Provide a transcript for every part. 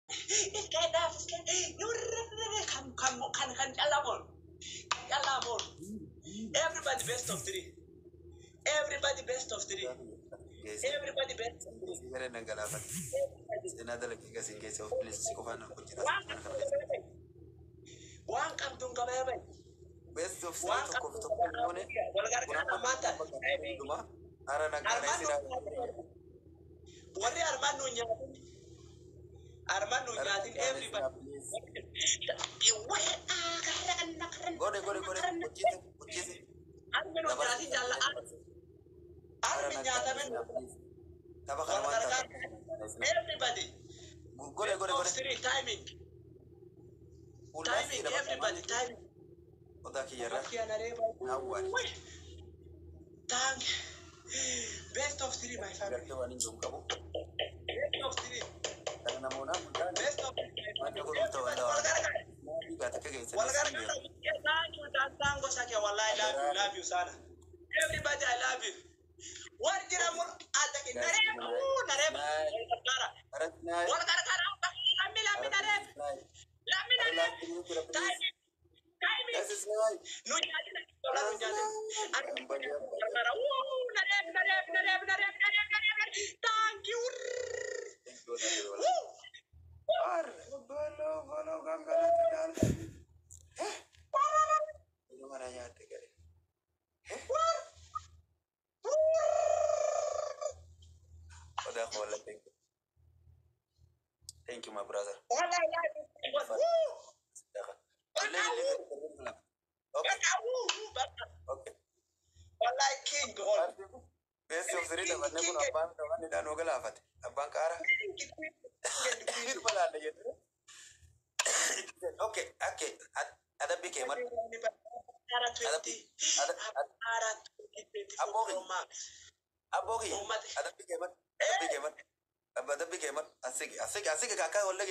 Everybody best of three. Everybody best of three. Everybody best of three. One come to Gabebe. Best of One come to Gabebe. What are Armando Nyatin, everybody. Everybody. Timing. Timing, everybody, timing. Thank. Best of three, my family. Best of three. Best of three. Love you, son. Everybody, I love you. What did I want? Thank you. Thank you, my brother. Okay. King. Best of three, the one that no galafat. A bankara. Okay, okay. Ada became Abogi. Ada became Abada became a sick kaka or leg.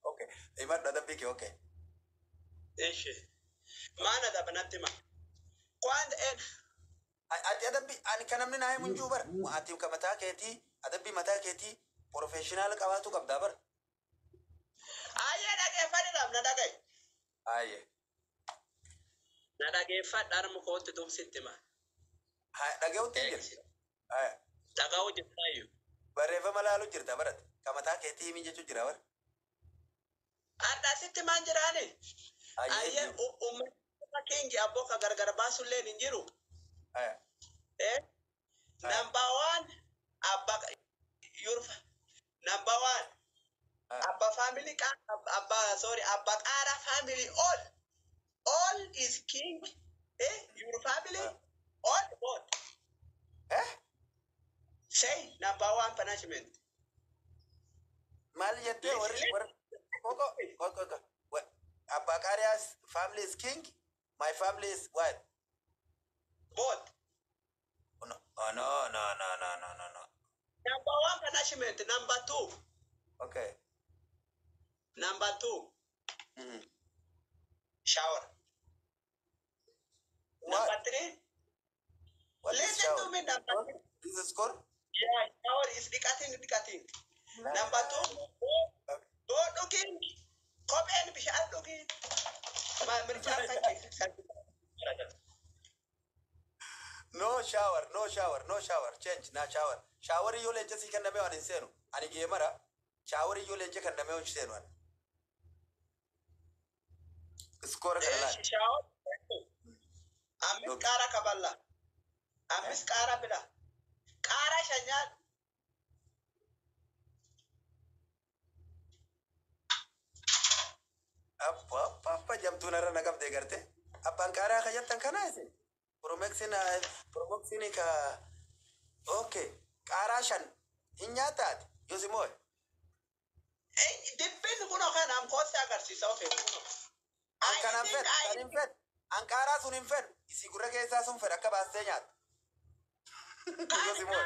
Okay. They might not be okay. Mana da banatima. Quando Adabi and Kanamina Munjuber, Matim Kamataketi, Adabi Mataketi, professional Kawatu Kabdaber. Aye. Nadage fat arm to do Sitima. I go to Aye. Tagau you. Wherever Malalu Jirdabarat, Kamataketi, Minja Jiraver. And that's it, Manjarani. I am King Aboka Gargarabasu Len in Jiru. Number one, Abba number one. Abba family, Abba Ara family, all is king. Your family, all what? Say number one punishment. Maliate or Abakaria's family is king. My family is what? Both. Oh, no. Number one punishment. Number two. Okay. Number two. Shower. What? Number three. Listen to me. Number three. This is score? Yeah, shower is the cutting. Number two. Don't looking. Come and be looking. No shower. Change, na shower. Shower you let just can never on inseno. And a gamera, shower you let you can never on inseno. Score a shower. I'm Kara Kabala. I'm Miss Karabila. Kara Shanyat. Papa jam tunara nagap de garte. Abankara kayatan kanase. Promoxina ka. Okay. Karashan. Inyatat. Yosimoy. Depend on how I'm called Sagarsis. Okay. I can infect. Ankara sun infect. Isigura que esas son feracabas de ñat. Yosimoy.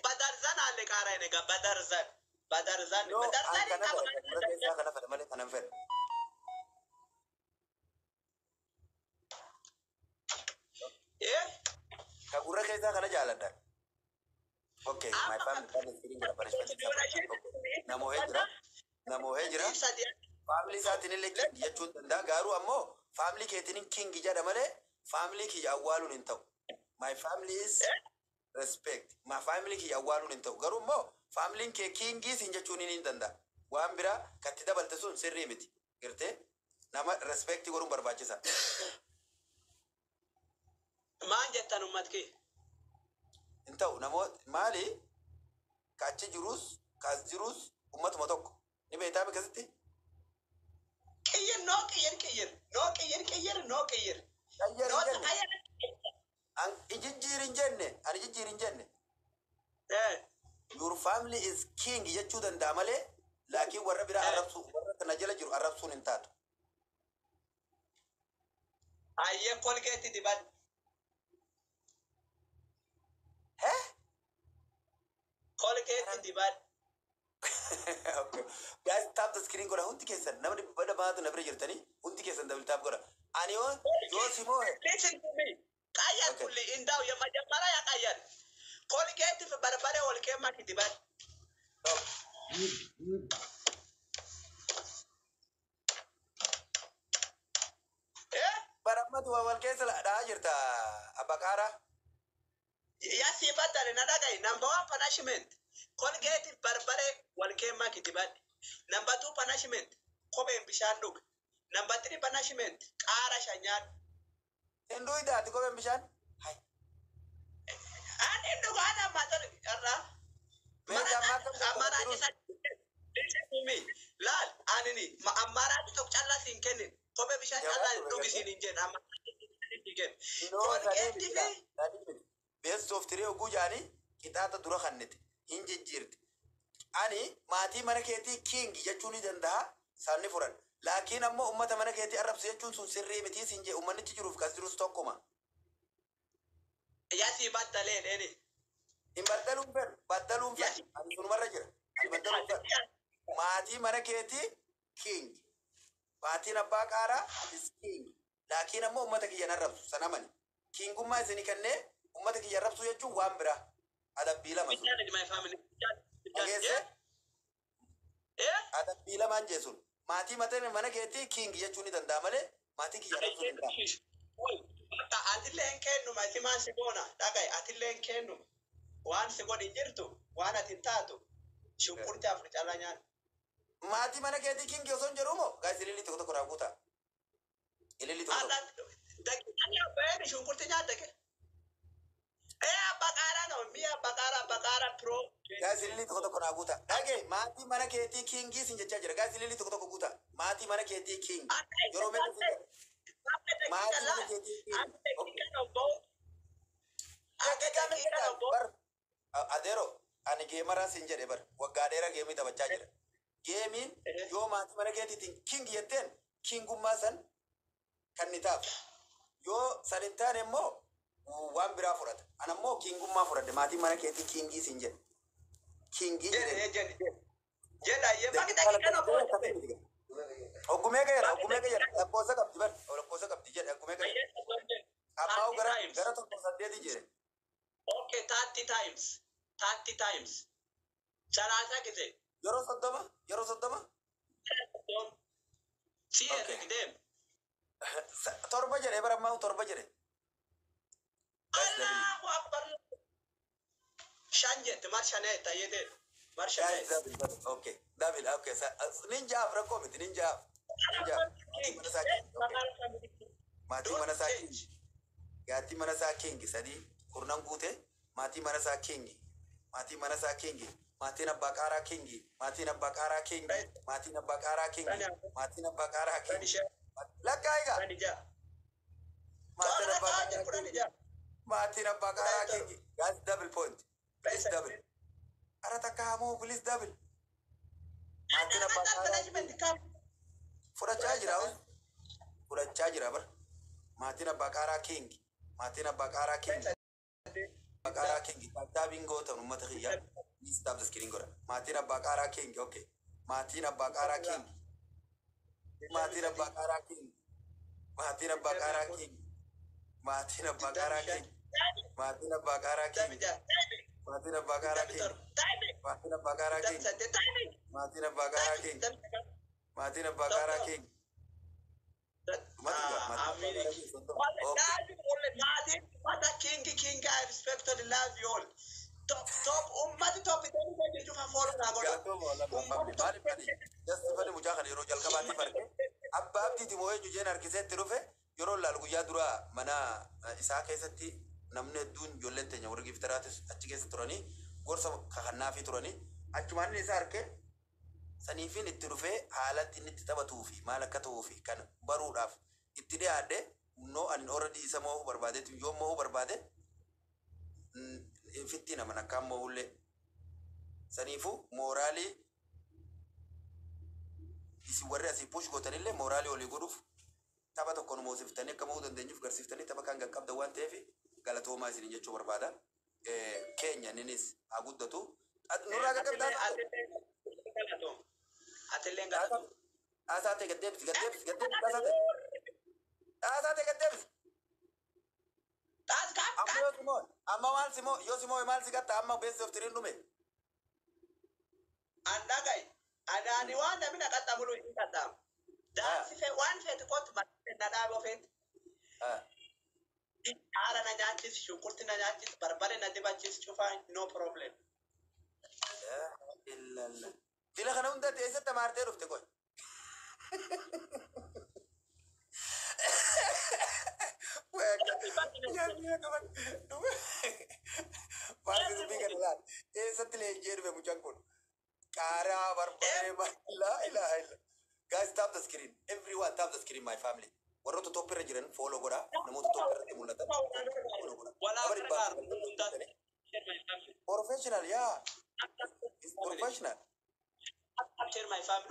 Badarzan ale kara nega Badarzan. No, Badarzan. Yeah. Kagura kaisa kana jalanda. Okay, my family is feeling the punishment. Namo hejra. Namo hejra. Family saatiin illee king jechuun danda'a garuu ammoo family keetiin king jedha malee family kiyya awwaaluun hin ta'u. My family is respect. My family kiyya awwaaluun hin ta'u. Garuu ammoo family kee kingii siin jechuun hin danda'a. Waan biraa katti dabalte sun sirrii miti. Girtee nama respect goruun barbaachisa. Maan jettan ummatkee? Hin ta'u namoota maali kaachi jirus kaas jirus ummatuma tokko. Ni beektaa beekasitti? Qiyyer no qiyyer qiyyer no qiyyer qiyyer no qiyyer. An ijijjiirin jenne ani ijijjiirin jenne. Your family is king jechuu danda'a malee laakiin warra biraa arrabsu warra kana jala jiru arrabsuun hin taatu. Ayyee kolgeetti diban. Kolgeetti diban. Okay. Guys, tap the screen gora hundi kesan. Namni bada baatu nabire jirtani hundi kesan double tap gora. Ani yo simo. Listen to me. Kayan kulli indao ya majamara ya kayan. Kolgeetti fi barbare olkee maki diban. Baramatu wal keessa daa jirta abakara. Ya sifatare na dagai number 1 punishment. Colgate barbare walke makitibad. Number 2 punishment. Kobe bishan dug. Number 3 punishment. Kara shanyan. Endo ida ti kobe bishan? Hai. An endo gana matal arra. Amara isa. Listen to me. Lal anini ma amara ti tok challa sin kenin. Kobe bishan challa dug sin injen amara ti gen. Colgate best of 3 ogujani kitata dura khannete. Hinjijjiirti. Ani maatii mana keetii king jechuun ni danda'a saanni furan. Laakiin ammoo ummata mana keetii arrabsu jechuun sun sirrii miti siin jee ummannichi jiruuf kas jirus tokkuma. Yaasii baddalee dheeni. Hin baddaluun fedhu baddaluun fedhu ani sunumarra jira. Ani baddaluun fedhu. Maatii mana keetii king. Maatiin abbaa qaaraa is king. Laakiin ammoo ummata kiyyan arrabsu sana mani. Kingummaa isinii kennee ummata kiyyan arrabsu jechuun waan biraa. Adabbii lama sun. My family. Adabbii lamaan jeesun. Maatii mataan mana keetii king jechuun ni danda'a malee maatii kiyya arrabsuu ni danda'a. Atilleen kennu mati maan si goona dhagaye atilleen kennu waan si godhin jirtu waan ati taatu shunkurtii afur caalaa nyaannu. Maatii mana keetii king osoo hin jedhu moo gaasi ililli tokko tokko raakuuta. Ililli tokko tokko. Daqiiqaa baay'een shunkurtii nyaadda ke. Bakara no miya bakara pro. Gaasi ililli tokko tokko raakuuta. Dhagee maatii mana keetii kingii sin jechaa jira gaasi ililli tokko tokko guuta. Maatii mana keetii king. Yeroo meeqa si maatii mana keetii king. Adeero ani geemaraa sin jedhe bar waggaa dheeraa geemii taphachaa jira. Geemiin yoo maatii mana keetiitiin king jetteen kingummaa san kan ni taaf. Yoo san hin taane immoo waan biraa fudhata. Ana immoo kingummaa fudhadhe maatii mana keetii kingii sin jedhe. Kingii jedhe. Jedha yemmuu daqiiqaa no booda. Ogumee gayera lakkoofsa qabdi bar lakkoofsa qabdi jedhe ogumee gayera. Ammaa gara tokko 8 jedhe. Okay, 30 times. Salaasa kite. Yeroo soddoma. Siye gidem. Torba jedhe bara ammaa torba jedhe. Allahu akbar. Shanje mar shane tayede. Mar shane. Okay. Dabil okay. Ninja afra miti ninja. Maatii mana isaa kingi. Gaatii mana isaa kingi sadii kurnan guute maatii mana isaa kingi. Maatiin mana isaa kingi. Maatiin abbaa qaaraa kingi. Maatiin abbaa qaaraa kingi. Maatiin abbaa qaaraa kingi. Maatiin abbaa qaaraa kingi. Lakkaa egaa. Maatiin abbaa qaaraa kingi. Maatiin abbaa qaaraa kingi. Guys double point. Please double. Ara takka hamoo please double. Maatiin abbaa qaaraa kingi. Fudhachaa jira bar. Maatiin abbaa qaaraa kingi. Maatiin abbaa qaaraa kingi. Abbaa kingi. Addaa bingoo ta'u uummata kiyyaa. Ni stop the screen gora. Maatiin abbaa qaaraa kingi. Okay. Maatiin abbaa qaaraa kingi. Maatiin abbaa qaaraa kingi. Maatiin abbaa qaaraa kingi. Maatiin abbaa qaaraa kingi. Maatiin abbaa qaaraa kingi. Maatiin abbaa gaaraa king. Maatiin abbaa gaaraa king. Maatiin abbaa gaaraa king. Maatiin abbaa gaaraa king. King, I respect and love you all. Top, ummati top, don't you follow na godo. Just fane mujakan yero jalqabaatti farqe. Abbaa abdiiti moo eenyu jeen harkiseetti dhufe yeroo laal guyyaa dura mana isaa keessatti namni hedduun ijoolleen teenya warra giftaraatis achi keessa turanii gorsa kakannaafi turanii achumaan isaa harke saniifin itti dhufee haalatti inni itti taphatuu fi maal akka ta'uu fi kan baruudhaaf itti dhiyaadhe noo ani already isa moo barbaadeetu yoo moo barbaade fitti nama nakkaan mo'ullee saniifu mooraalii isi warri asii push gootanillee mooraalii olii godhuuf tapha tokko nu moosiftanii akka mo'uu dandeenyuuf garsiiftanii tapha kan qaqqabda waan ta'eef galatoomaa isin jechuu barbaada. Keenya ninis haa guddatu. Nurraa qaqqabdaa Atelleen galatoom. Asaate gaddeebisi asaate. Asaate gaddeebisi. Amma maal simo yoo simo maal si gatta amma beessi of tiriin dhume. Andagai adaani waan namni qaxxa bulu hin qaxxaam. Daansi fe waan feeti kootu na dhaaboo feeti. Haala na nyaachis shunkurti na nyaachis barbare na dibachis cufaa no problem. Dila kana hunda teessatti tamaartee dhufte qoy. Maal si biqilaa laal teessatti leenjii dhufe mucaan kun qaaraa barbare la ilaha illa. Guys, tap the screen. Everyone tap the screen, my family. Warroota top irra jiran follow godha. Namoota top irratti mul'atan follow godha. Professional, yeah. It's professional. Share my family.